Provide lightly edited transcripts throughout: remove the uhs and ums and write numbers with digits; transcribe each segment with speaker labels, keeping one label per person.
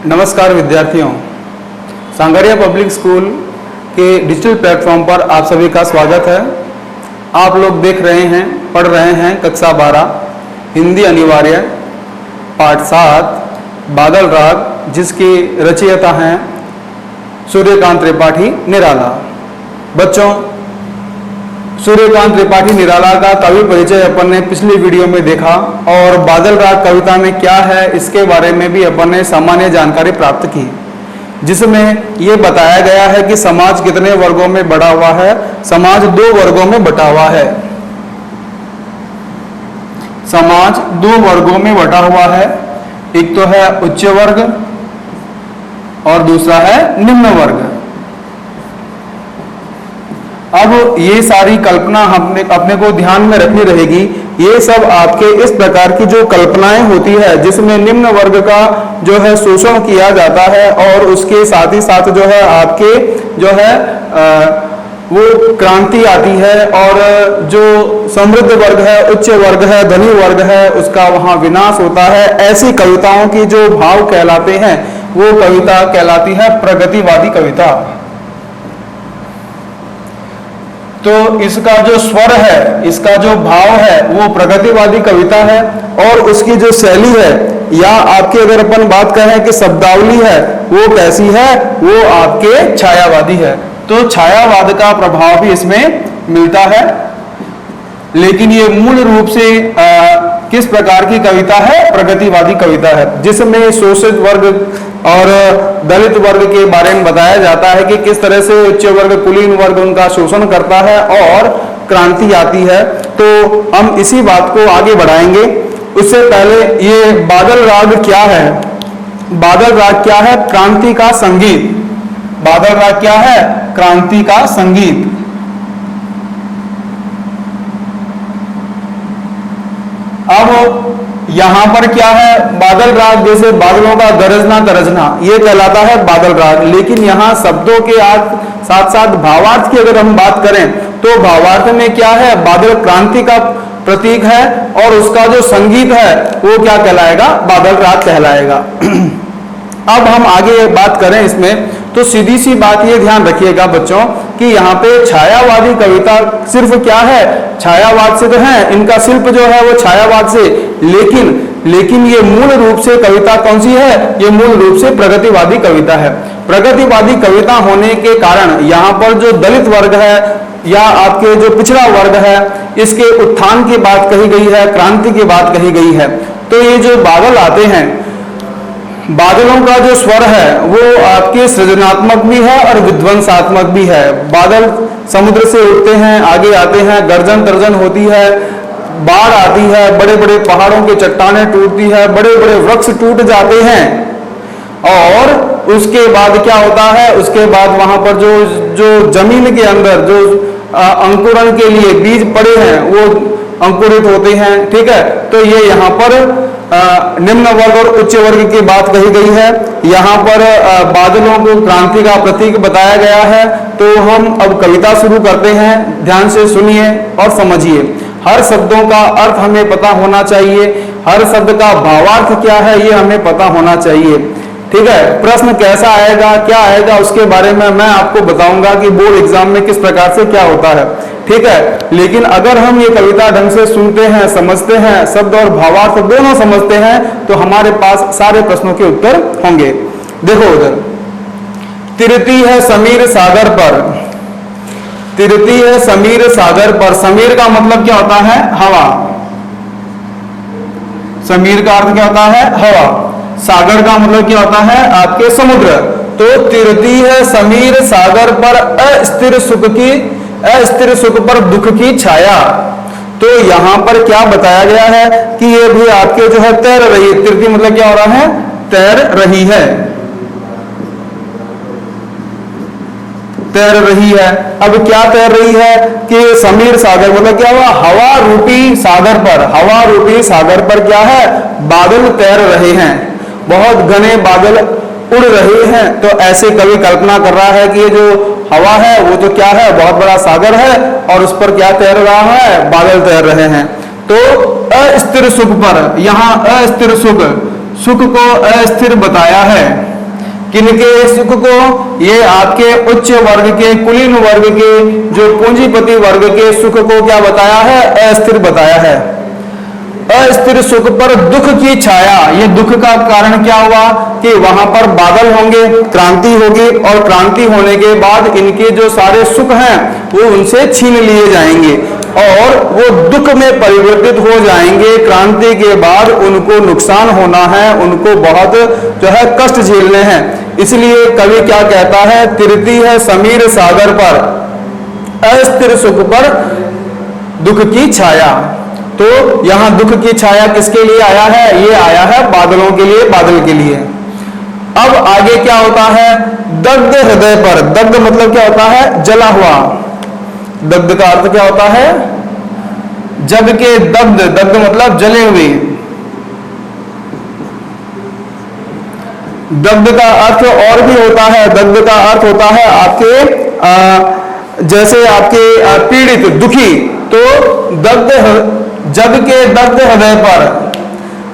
Speaker 1: नमस्कार विद्यार्थियों, sangria public school के डिजिटल प्लेटफॉर्म पर आप सभी का स्वागत है। आप लोग देख रहे हैं, पढ़ रहे हैं कक्षा 12 हिंदी अनिवार्य पाठ 7 बादल राग, जिसकी रचयिता हैं सूर्यकांत त्रिपाठी निराला। बच्चों, सूर्यकांत त्रिपाठी निराला का कवि परिचय अपन ने पिछली वीडियो में देखा और बादल राग कविता में क्या है इसके बारे में भी अपन ने सामान्य जानकारी प्राप्त की, जिसमें यह बताया गया है कि समाज कितने वर्गों में बटा हुआ है। समाज 2 वर्गों में बटा हुआ है। समाज 2 वर्गों में बटा हुआ है। एक तो है उच्च वर्ग और दूसरा है निम्न वर्ग। अब ये सारी कल्पना अपने को ध्यान में रखनी रहेगी। ये सब आपके इस प्रकार की जो कल्पनाएं होती है, जिसमें निम्न वर्ग का जो है शोषण किया जाता है और उसके साथ ही साथ जो है आपके जो है वो क्रांति आती है, और जो समृद्ध वर्ग है, उच्च वर्ग है, धनी वर्ग है, उसका वहां विनाश होता है। ऐसी कविताओं की जो भाव कहलाते हैं वो कविता कहलाती है प्रगतिवादी कविता। तो इसका जो स्वर है, इसका जो भाव है वो प्रगतिवादी कविता है, और उसकी जो शैली है या आपकी अगर अपन बात करें कि शब्दावली है वो कैसी है, वो आपके छायावादी है। तो छायावाद का प्रभाव भी इसमें मिलता है। लेकिन ये मूल रूप से किस प्रकार की कविता है? प्रगतिवादी कविता है, जिसमें शोषित वर्ग और दलित वर्ग के बारे में बताया जाता है कि किस तरह से उच्च वर्ग, कुलीन वर्ग उनका शोषण करता है और क्रांति आती है। तो हम इसी बात को आगे बढ़ाएंगे। उससे पहले ये बादल राग क्या है? बादल राग क्या है? क्रांति का संगीत। बादल राग क्या है? क्रांति का संगीत। अब यहां पर क्या है? बादल राग, जैसे बादलों का गरजना गरजना, ये कहलाता है बादल राग। लेकिन यहाँ शब्दों के साथ साथ भावार्थ की अगर हम बात करें तो भावार्थ में क्या है? बादल क्रांति का प्रतीक है और उसका जो संगीत है वो क्या कहलाएगा? बादल राग कहलाएगा। अब हम आगे बात करें इसमें, तो सीधी सी बात ये ध्यान रखिएगा बच्चों कि यहाँ पे छायावादी कविता सिर्फ क्या है? छायावाद से तो है, इनका शिल्प जो है वो छायावाद से, लेकिन ये मूल रूप से कविता कौन सी है? ये मूल रूप से प्रगतिवादी कविता है। प्रगतिवादी कविता होने के कारण यहाँ पर जो दलित वर्ग है या आपके जो पिछड़ा वर्ग है, इसके उत्थान की बात कही गई है, क्रांति की बात कही गई है। तो ये जो बादल आते हैं, बादलों का जो स्वर है वो आपके सृजनात्मक भी है और विध्वंसात्मक भी है। बादल समुद्र से उठते हैं, आगे आते हैं, गर्जन तर्जन होती है, बाढ़ आती है, बड़े बड़े पहाड़ों की चट्टानें टूटती है, बड़े बड़े वृक्ष टूट जाते हैं, और उसके बाद क्या होता है? उसके बाद वहां पर जो जमीन के अंदर जो अंकुरण के लिए बीज पड़े हैं वो अंकुरित होते हैं। ठीक है, तो ये यहाँ पर निम्न वर्ग और उच्च वर्ग की बात कही गई है। यहाँ पर बादलों को क्रांति का प्रतीक बताया गया है। तो हम अब कविता शुरू करते हैं। ध्यान से सुनिए और समझिए। हर शब्दों का अर्थ हमें पता होना चाहिए, हर शब्द का भावार्थ क्या है ये हमें पता होना चाहिए। ठीक है, प्रश्न कैसा आएगा, क्या आएगा, उसके बारे में मैं आपको बताऊंगा कि बोर्ड एग्जाम में किस प्रकार से क्या होता है। ठीक है, लेकिन अगर हम ये कविता ढंग से सुनते हैं, समझते हैं, शब्द और भावार्थ दोनों समझते हैं, तो हमारे पास सारे प्रश्नों के उत्तर होंगे। देखो उधर, तिरती है समीर सागर पर, तिरती है समीर सागर पर। समीर का मतलब क्या होता है? हवा। समीर का अर्थ क्या होता है? हवा। सागर का मतलब क्या होता है? आपके समुद्र। तो तिरती है समीर सागर पर अस्थिर सुख पर दुख की छाया। तो यहां पर क्या बताया गया है कि ये भी आपके जो है तैर रही है। तिरती मतलब क्या हो रहा है? तैर रही है, तैर रही है। अब क्या तैर रही है कि समीर सागर मतलब क्या हुआ? हवा रूपी सागर पर। हवा रूपी सागर पर क्या है? बादल तैर रहे हैं, बहुत घने बादल उड़ रहे हैं। तो ऐसे कवि कल्पना कर रहा है कि ये जो हवा है वो तो क्या है? बहुत बड़ा सागर है, और उस पर क्या तैर रहा है? बादल तैर रहे हैं। तो अस्थिर सुख पर, यहाँ अस्थिर सुख को अस्थिर बताया है। किनके सुख को? ये आपके उच्च वर्ग के, कुलीन वर्ग के, जो पूंजीपति वर्ग के सुख को क्या बताया है? अस्थिर बताया है। अस्थिर सुख पर दुख की छाया। ये दुख का कारण क्या हुआ कि वहां पर बादल होंगे, क्रांति होगी, और क्रांति होने के बाद इनके जो सारे सुख हैं वो उनसे छीन लिए जाएंगे और वो दुख में परिवर्तित हो जाएंगे। क्रांति के बाद उनको नुकसान होना है, उनको बहुत जो है कष्ट झेलने हैं। इसलिए कवि क्या कहता है? तिरती है समीर सागर पर, अस्थिर सुख पर दुख की छाया। तो यहां दुख की छाया किसके लिए आया है? ये आया है बादलों के लिए, बादल के लिए। अब आगे क्या होता है? दग्ध हृदय पर। दग्ध मतलब क्या होता है? जला हुआ। दग्ध का अर्थ क्या होता है? जग के दग्ध। दग्ध मतलब जले हुए। दग्ध का अर्थ और भी होता है। दग्ध का अर्थ होता है आपके जैसे आपके पीड़ित, दुखी। तो दग्ध, जग के दग्ध हृदय पर।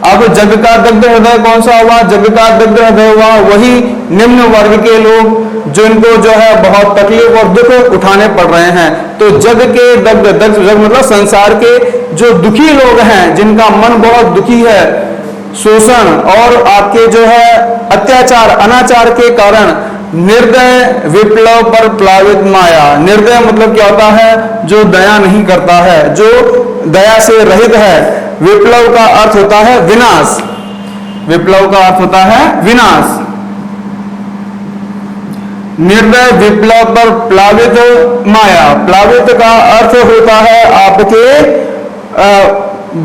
Speaker 1: अब जग का दग्ध हृदय कौन सा हुआ? जग का दग्ध हृदय हुआ वही निम्न वर्ग के लोग जिनको जो है बहुत तकलीफ और दुख उठाने पड़ रहे हैं। तो जग के दग्ध, दग्ध जग मतलब संसार के जो दुखी लोग हैं, जिनका मन बहुत दुखी है, शोषण और आपके जो है अत्याचार, अनाचार के कारण, निर्दय विप्लव पर प्लावित माया। निर्दय मतलब क्या होता है? जो दया नहीं करता है, जो दया से रहित है। विप्लव का अर्थ होता है विनाश। विप्लव का अर्थ होता है विनाश। निर्दय विप्लव पर प्लावित माया। प्लावित का अर्थ होता है आपके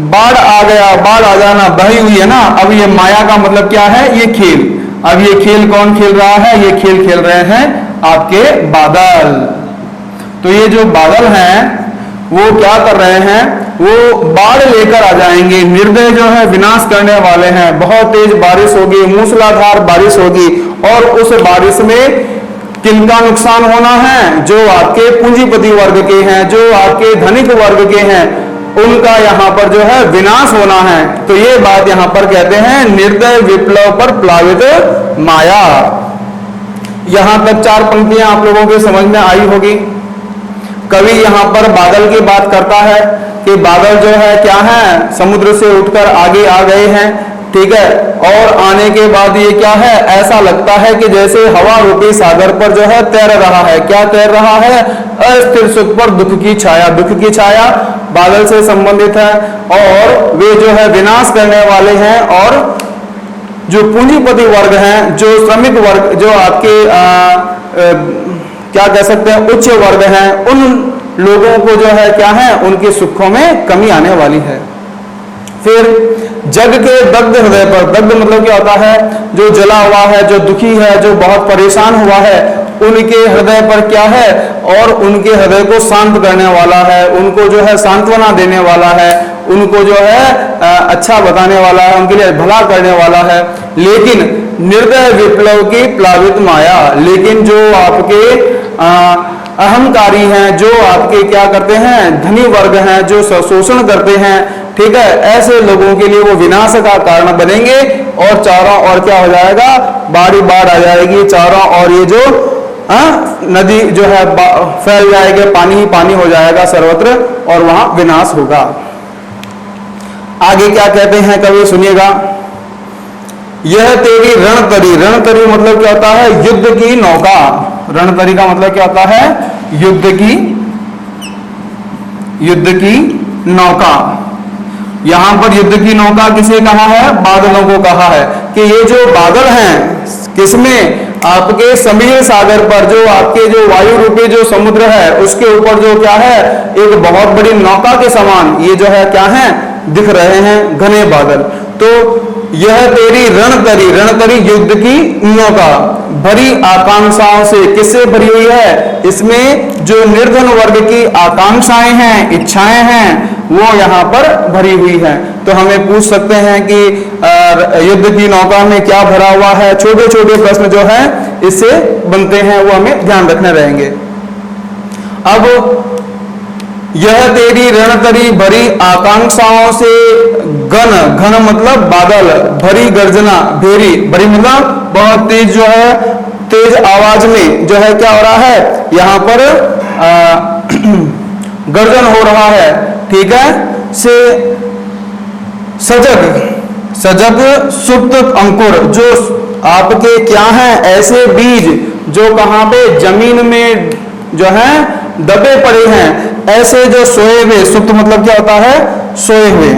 Speaker 1: बाढ़ आ गया, बाढ़ आ जाना, बही हुई है ना। अब ये माया का मतलब क्या है? ये खेल। अब ये खेल कौन खेल रहा है? ये खेल खेल रहे हैं आपके बादल। तो ये जो बादल हैं वो क्या कर रहे हैं? वो बाढ़ लेकर आ जाएंगे। निर्दय जो है विनाश करने वाले हैं। बहुत तेज बारिश होगी, मूसलाधार बारिश होगी, और उस बारिश में किनका नुकसान होना है? जो आपके पूंजीपति वर्ग के हैं, जो आपके धनिक वर्ग के हैं, उनका यहां पर जो है विनाश होना है। तो ये बात यहां पर कहते हैं निर्दय विप्लव पर प्लावित माया। यहां तक 4 पंक्तियां आप लोगों के समझ में आई होगी। कवि यहां पर बादल की बात करता है कि बादल जो है क्या है? समुद्र से उठकर आगे आ गए हैं, ठीक है। और आने के बाद ये क्या है? ऐसा लगता है कि जैसे हवा रूपी सागर पर जो है तैर रहा है। क्या तैर रहा है? अस्थिर सुख पर दुख की छाया। दुख की छाया बादल से संबंधित है, और वे जो है विनाश करने वाले हैं। और जो पूंजीपति वर्ग हैं, जो श्रमिक वर्ग, जो आपके क्या कह सकते हैं उच्च वर्ग हैं, उन लोगों को जो है क्या है? उनके सुखों में कमी आने वाली है। फिर जग के दग्ध हृदय पर। दग्ध मतलब क्या होता है? जो जला हुआ है, जो दुखी है, जो बहुत परेशान हुआ है, उनके हृदय पर क्या है? और उनके हृदय को शांत करने वाला है, उनको जो है सांत्वना देने वाला है, उनको जो है अच्छा बताने वाला है, उनके लिए भला करने वाला है। लेकिन निर्दय विप्लव की प्लावित माया। लेकिन जो आपके अहंकारी हैं, जो आपके क्या करते हैं? धनी वर्ग हैं, जो शोषण करते हैं, ठीक है, ऐसे लोगों के लिए वो विनाश का कारण बनेंगे। और चारों ओर क्या हो जाएगा? बाढ़ आ जाएगी चारों ओर। ये जो नदी जो है फैल जाएगी, पानी ही पानी हो जाएगा सर्वत्र, और वहां विनाश होगा। आगे क्या कहते हैं कवि, सुनिएगा। यह तेरी रणतरी। रणतरी मतलब क्या होता है? युद्ध की नौका। रणतरी का मतलब क्या होता है? युद्ध की नौका। यहां पर युद्ध की नौका किसे कहा है? बादलों को कहा है कि ये जो बादल हैं, किसमें? आपके समीर सागर पर, जो आपके जो वायु रूपी जो समुद्र है उसके ऊपर जो क्या है? एक बहुत बड़ी नौका के समान ये जो है क्या है? दिख रहे हैं घने बादल। तो यह तेरी रणतरी। रणतरी युद्ध की नौका भरी आकांक्षाओं से। किससे भरी हुई है? इसमें जो निर्धन वर्ग की आकांक्षाएं हैं, इच्छाएं हैं, वो यहाँ पर भरी हुई है। तो हमें पूछ सकते हैं कि युद्ध की नौका में क्या भरा हुआ है? छोटे छोटे प्रश्न जो है इससे बनते हैं, वो हमें ध्यान रखने रहेंगे। अब यह तेरी रणतरी भरी आकांक्षाओं से घन, घन मतलब बादल, भरी गर्जना, भेरी, भरी मतलब बहुत तेज जो है, तेज आवाज में जो है क्या हो रहा है, यहां पर गर्जन हो रहा है, ठीक है। से सजग, सजग सुप्त अंकुर, जो आपके क्या हैं, ऐसे बीज जो कहां पे, जमीन में जो है दबे पड़े हैं, ऐसे जो सोए हुए, सुप्त मतलब क्या होता है, सोए हुए,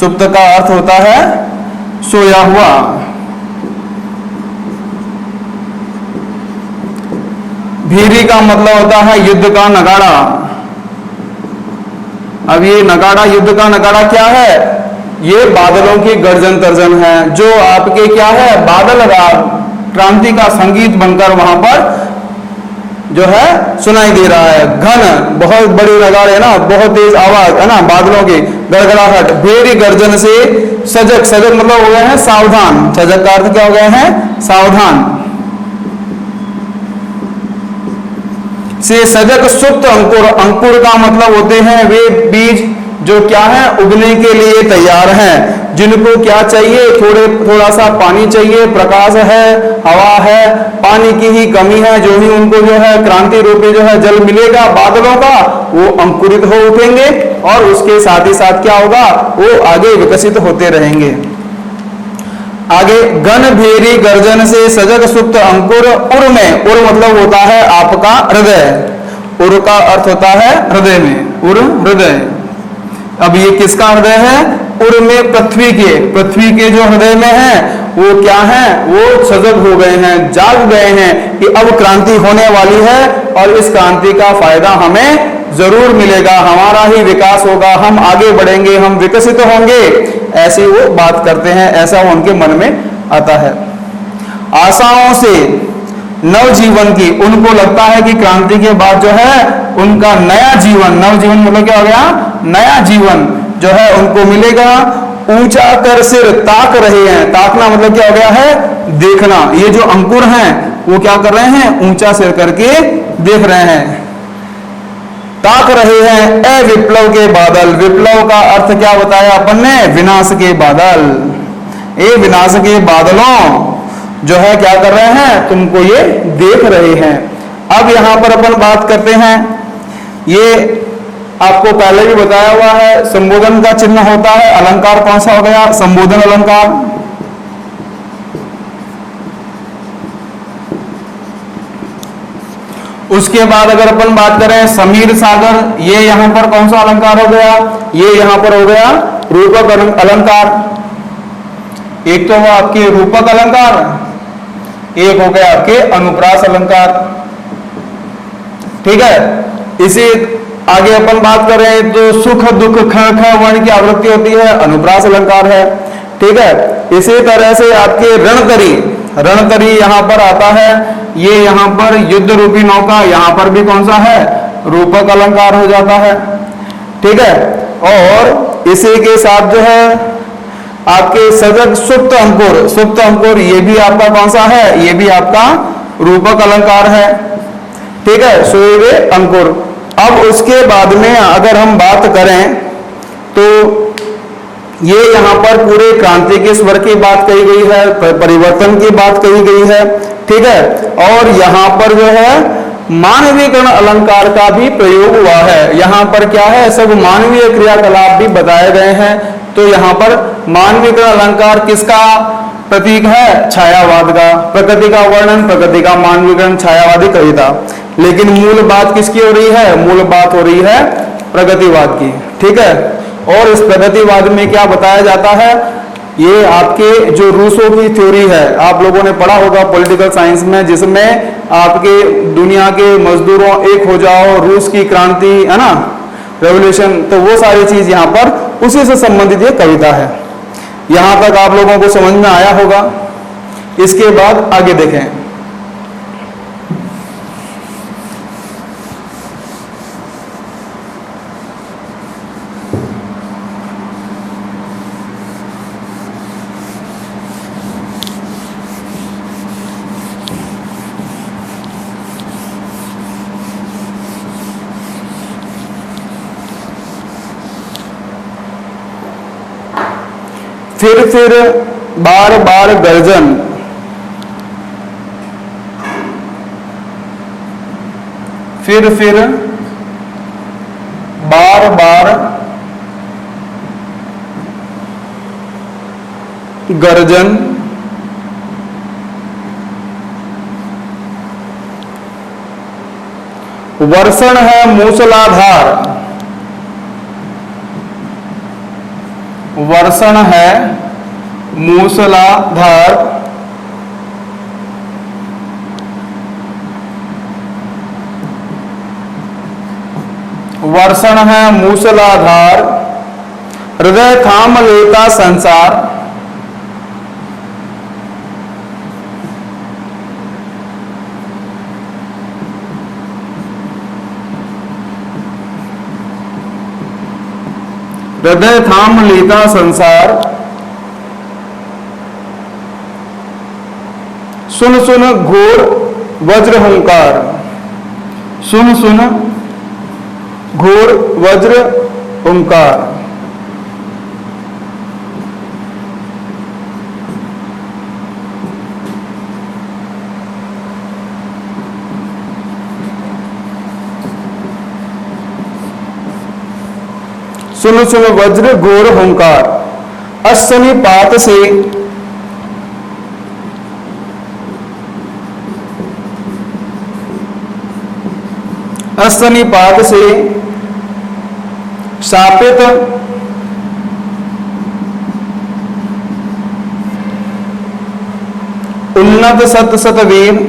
Speaker 1: सुप्त का अर्थ होता है सोया हुआ। भीरी का मतलब होता है युद्ध का नगाड़ा। अब ये नगाड़ा, युद्ध का नगाड़ा क्या है, ये बादलों की गर्जन तर्जन है, जो आपके क्या है, बादल राग, क्रांति का संगीत बनकर वहां पर जो है सुनाई दे रहा है। घन बहुत बड़ी नगाड़े है ना, बहुत तेज आवाज है ना, बादलों की गड़गड़ाहट, भेरी गर्जन से सजग, सजग मतलब हो गए हैं सावधान, सजग का अर्थ क्या हो गए हैं, सावधान। से सजग सुप्त अंकुर, अंकुर का मतलब होते हैं वे बीज जो क्या है, उगने के लिए तैयार हैं, जिनको क्या चाहिए, थोड़ा सा पानी चाहिए, प्रकाश है, हवा है, पानी की ही कमी है, जो ही उनको जो है क्रांति रूपी जो है जल मिलेगा बादलों का, वो अंकुरित हो उठेंगे और उसके साथ ही साथ क्या होगा, वो आगे विकसित होते रहेंगे। आगे, घन भेरी गर्जन से सजग सुप्त अंकुर, उर में, उर मतलब होता है आपका हृदय, उर का अर्थ होता है हृदय में, उर हृदय। अब ये किसका हृदय है, उर में पृथ्वी के जो हृदय में है वो क्या है, वो सजग हो गए हैं, जाग गए हैं कि अब क्रांति होने वाली है और इस क्रांति का फायदा हमें जरूर मिलेगा, हमारा ही विकास होगा, हम आगे बढ़ेंगे, हम विकसित होंगे, ऐसी वो बात करते हैं, ऐसा उनके मन में आता है। आशाओं से नव जीवन की, उनको लगता है कि क्रांति के बाद जो है उनका नया जीवन, नव जीवन मतलब क्या हो गया, नया जीवन जो है उनको मिलेगा। ऊंचा कर सिर ताक रहे हैं, ताकना मतलब क्या हो गया है, देखना, ये जो अंकुर हैं वो क्या कर रहे हैं, ऊंचा सिर करके देख रहे हैं, ताक रहे हैं ए विप्लव के बादल। विप्लव का अर्थ क्या बताया अपन ने, विनाश के बादल, ए विनाश के बादलों जो है क्या कर रहे हैं, तुमको ये देख रहे हैं। अब यहां पर अपन बात करते हैं, ये आपको पहले भी बताया हुआ है, संबोधन का चिन्ह होता है, अलंकार कौन सा हो गया, संबोधन अलंकार। उसके बाद अगर अपन बात करें समीर सागर, ये यहां पर कौन सा अलंकार हो गया, ये यहां पर हो गया रूपक अलंकार। एक तो वो आपके रूपक अलंकार, एक हो गया आपके अनुप्रास अलंकार, ठीक है। इसी आगे अपन बात करें तो सुख दुख ख ख वर्ण की आवृत्ति होती है, अनुप्रास अलंकार है, ठीक है। इसी तरह से आपके रणतरी, रणतरी यहां पर आता है, ये यहां पर युद्ध रूपी नौका, यहां पर भी कौन सा है, रूपक अलंकार हो जाता है, ठीक है। और इसी के साथ जो है आपके सजग सुप्त अंकुर, सुप्त अंकुर ये भी आपका कौन सा है, ये भी आपका रूपक अलंकार है, ठीक है, सोए हुए अंकुर। अब उसके बाद में अगर हम बात करें तो ये यहाँ पर पूरे क्रांति के स्वर की बात कही गई है, परिवर्तन की बात कही गई है, ठीक है। और यहाँ पर जो है मानवीकरण अलंकार का भी प्रयोग हुआ है। यहाँ पर क्या है, सब मानवीय क्रियाकलाप भी बताए गए हैं। तो यहाँ पर मानवीकरण अलंकार किसका प्रतीक है, छायावाद का, प्रकृति का वर्णन, प्रकृति का मानवीकरण, छायावादी कविता। लेकिन मूल बात किसकी हो रही है, मूल बात हो रही है प्रगतिवाद की, ठीक है। और इस प्रगतिवाद में क्या बताया जाता है, ये आपके जो रूसों की थ्योरी है, आप लोगों ने पढ़ा होगा पॉलिटिकल साइंस में, जिसमें आपके दुनिया के मजदूरों एक हो जाओ, रूस की क्रांति है ना, रेवोल्यूशन, तो वो सारी चीज यहाँ पर उसी से संबंधित ये कविता है। यहां तक आप लोगों को समझ में आया होगा। इसके बाद आगे देखें, फिर बार बार गर्जन, फिर बार बार गर्जन, वर्षण है मूसलाधार, वर्षण है मूसलाधार, वर्षण है मूसलाधार, हृदय थाम लेता संसार, हृदय थाम लेता संसार, सुन सुन घोर वज्र हुंकार, सुन सुन घोर वज्र हुंकार, सुन सुन वज्र घोर हुंकार, अश्वनिपात से, अश्वनिपात से शापित उन्नत सत सतवीर,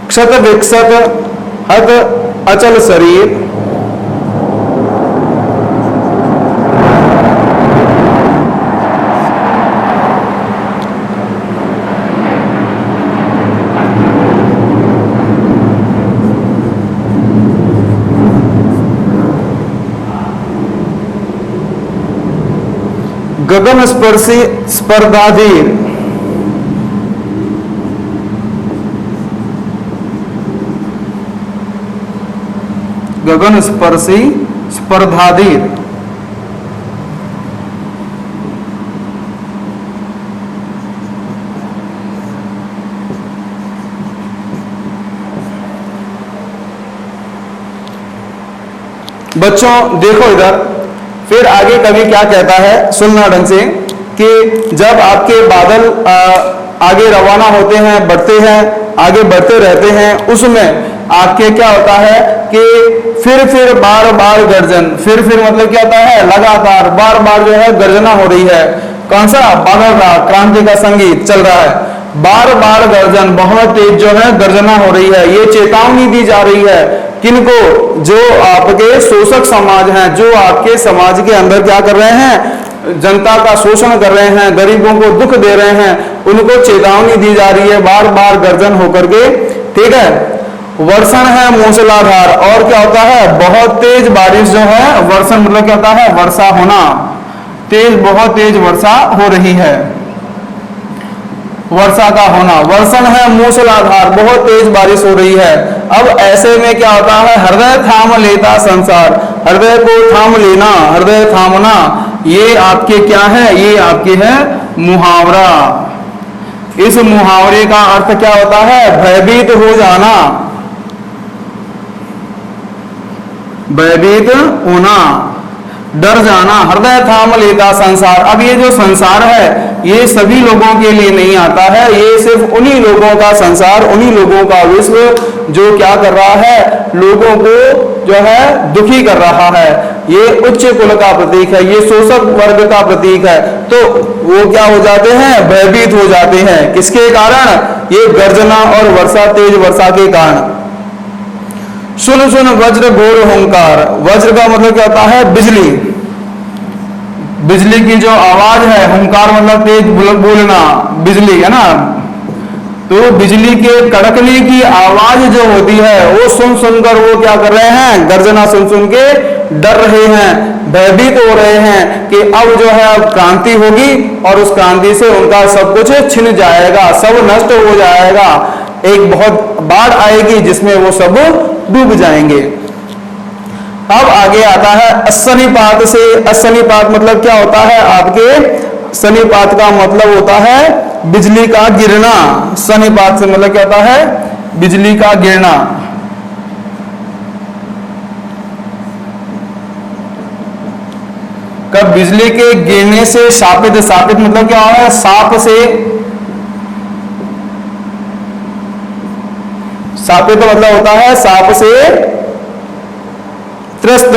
Speaker 1: क्षत विक्षत हत अचल शरीर, गगन स्पर्शी स्पर्धाधीर, गगन स्पर्शी स्पर्धाधीर, बच्चों देखो इधर, फिर आगे कवि क्या कहता है सुनना ढंग से, कि जब आपके बादल आगे रवाना होते हैं, बढ़ते हैं, आगे बढ़ते रहते हैं, उसमें आपके क्या होता है कि फिर बार बार गर्जन, फिर मतलब क्या होता है लगातार बार बार जो है गर्जना हो रही है। कौन सा? बादल राग, क्रांति का संगीत चल रहा है, बार बार गर्जन, बहुत तेज जो है गर्जना हो रही है। ये चेतावनी दी जा रही है किनको? जो आपके शोषक समाज हैं, जो आपके समाज के अंदर क्या कर रहे हैं, जनता का शोषण कर रहे हैं, गरीबों को दुख दे रहे हैं, उनको चेतावनी दी जा रही है बार बार गर्जन होकर के। ठीक है, वर्षण है मूसलाधार, और क्या होता है बहुत तेज बारिश जो है, वर्षण मतलब क्या होता है वर्षा होना, तेज बहुत तेज वर्षा हो रही है, वर्षा का होना। वर्षण है मूसलाधार, बहुत तेज बारिश हो रही है। अब ऐसे में क्या होता है, हृदय थाम लेता संसार, हृदय को थाम लेना, हृदय थामना, ये आपके क्या है, ये आपके है मुहावरा। इस मुहावरे का अर्थ क्या होता है? भयभीत हो जाना, भयभीत होना, डर जाना। हृदय थाम लेता संसार। अब ये जो संसार है ये सभी लोगों के लिए नहीं आता है, ये सिर्फ उन्हीं लोगों का संसार, उन्हीं लोगों का विश्व जो क्या कर रहा है, लोगों को जो है दुखी कर रहा है। ये उच्च कुल का प्रतीक है, ये शोषक वर्ग का प्रतीक है। तो वो क्या हो जाते हैं, भयभीत हो जाते हैं। किसके कारण? ये गर्जना और वर्षा, तेज वर्षा के कारण। सुन सुन वज्र घोर हुंकार, वज्र का मतलब क्या होता है? बिजली, बिजली की जो आवाज है, हुंकार मतलब तेज बोलना, बिजली है ना, तो बिजली के कड़कने की आवाज जो होती है वो सुन सुनकर वो क्या कर रहे हैं, गर्जना सुन सुन के डर रहे हैं, भयभीत हो रहे हैं कि अब जो है अब क्रांति होगी और उस क्रांति से उनका सब कुछ छिन जाएगा, सब नष्ट हो जाएगा, एक बहुत बाढ़ आएगी जिसमें वो सब डूब जाएंगे। अब आगे आता है अशनिपात से। अशनिपात मतलब क्या होता है आपके, शनिपात का मतलब होता है बिजली का गिरना। शनिपात से मतलब क्या होता है, बिजली का गिरना। कब बिजली के गिरने से शापित, शापित मतलब क्या है, साप से, शापित मतलब होता है साप से त्रस्त,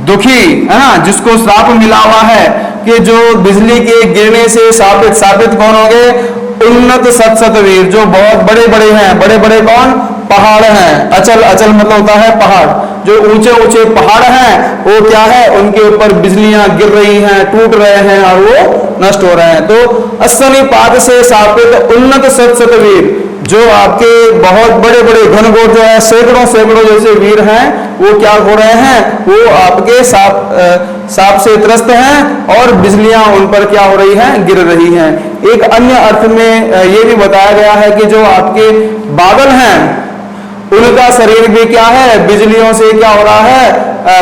Speaker 1: दुखी, है ना, जिसको श्राप मिला हुआ है कि जो बिजली के गिरने से शापित। शापित कौन हो गए, उन्नत सतसतवीर, जो बहुत बड़े बड़े हैं। बड़े बड़े कौन, पहाड़ हैं। अचल, अचल मतलब होता है पहाड़, जो ऊंचे ऊंचे पहाड़ हैं वो क्या है, उनके ऊपर बिजलियां गिर रही हैं, टूट रहे हैं और वो नष्ट हो रहे हैं। तो अशनिपात से शापित उन्नत सतसतवीर, जो आपके बहुत बड़े बड़े घनघोर जो है सैकड़ों सैकड़ों जैसे वीर हैं, वो क्या हो रहे हैं, वो आपके सांप से त्रस्त हैं और बिजलियां उन पर क्या हो रही हैं, गिर रही हैं। एक अन्य अर्थ में ये भी बताया गया है कि जो आपके बादल हैं उनका शरीर भी क्या है, बिजलियों से क्या हो रहा है,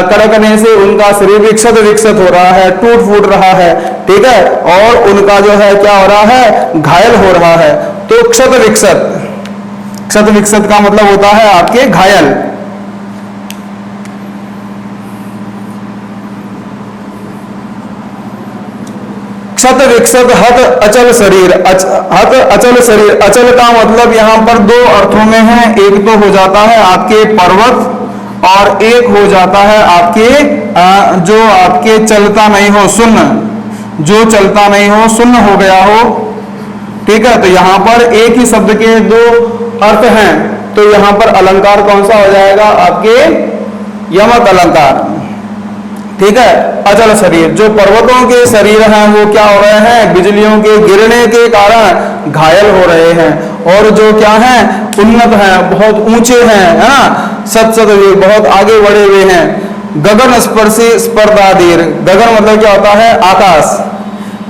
Speaker 1: कड़कने से उनका शरीर भी क्षत विक्षत हो रहा है, टूट फूट रहा है, ठीक है, और उनका जो है क्या हो रहा है, घायल हो रहा है। तो क्षत विक्षत, क्षत विक्षत का मतलब होता है आपके घायल। क्षत विक्षत हत अचल शरीर। हत अचल शरीर, अचल का मतलब यहां पर दो अर्थों में है। एक तो हो जाता है आपके पर्वत और एक हो जाता है आपके जो आपके चलता नहीं हो, सुन्न, जो चलता नहीं हो, सुन्न हो गया हो, ठीक है। तो यहां पर एक ही शब्द के दो अर्थ हैं, तो यहां पर अलंकार कौन सा हो जाएगा, आपके यमक अलंकार, ठीक है। अचल शरीर, जो पर्वतों के शरीर हैं वो क्या हो रहे हैं, बिजलियों के गिरने के कारण घायल हो रहे हैं, और जो क्या हैं, उन्नत हैं, बहुत ऊंचे हैं, है ना, सतसतवीर, बहुत आगे बढ़े हुए हैं। गगन स्पर्शी स्पर्धाधीर, गगन मतलब क्या होता है, आकाश।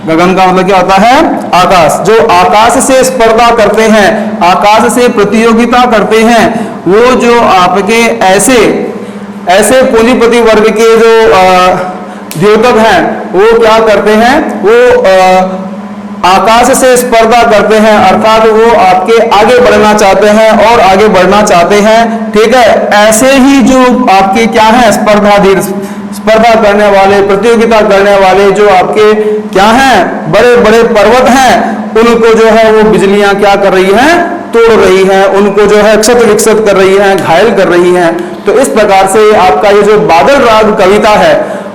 Speaker 1: गगन का मतलब क्या होता है, आकाश। जो आकाश से स्पर्धा करते हैं, आकाश से प्रतियोगिता करते हैं, वो जो आपके ऐसे पूंजीपति वर्ग के जो द्योतक हैं वो क्या करते हैं, वो आकाश से स्पर्धा करते हैं, अर्थात वो आपके आगे बढ़ना चाहते हैं और आगे बढ़ना चाहते हैं, ठीक है। ऐसे ही जो आपके क्या है, स्पर्धाधीर, स्पर्धा करने वाले, प्रतियोगिता करने वाले जो आपके क्या हैं, बड़े बड़े पर्वत हैं, उनको जो है वो बिजलियां क्या कर रही हैं, तोड़ रही हैं, उनको जो है क्षत विक्षत कर रही हैं, घायल कर रही हैं। तो इस प्रकार से आपका ये जो बादल राग कविता है,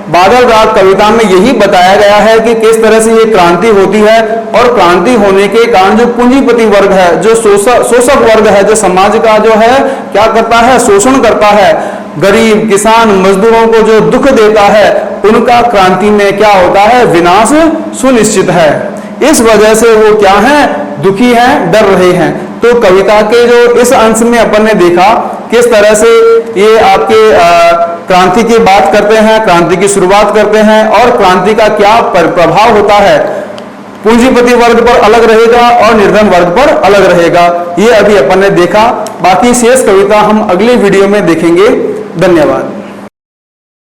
Speaker 1: बादल राग कविता में यही बताया गया है कि किस तरह से ये क्रांति होती है, और क्रांति होने के कारण जो पूंजीपति वर्ग है, जो शोषक वर्ग है, जो समाज का जो है क्या करता है, शोषण करता है, गरीब किसान मजदूरों को जो दुख देता है, उनका क्रांति में क्या होता है, विनाश सुनिश्चित है। इस वजह से वो क्या है, दुखी हैं, डर रहे हैं। तो कविता के जो इस अंश में अपन ने देखा किस तरह से ये आपके क्रांति की बात करते हैं, क्रांति की शुरुआत करते हैं, और क्रांति का क्या प्रभाव होता है, पूंजीपति वर्ग पर अलग रहेगा और निर्धन वर्ग पर अलग रहेगा, ये अभी अपन ने देखा। बाकी शेष कविता हम अगले वीडियो में देखेंगे। धन्यवाद।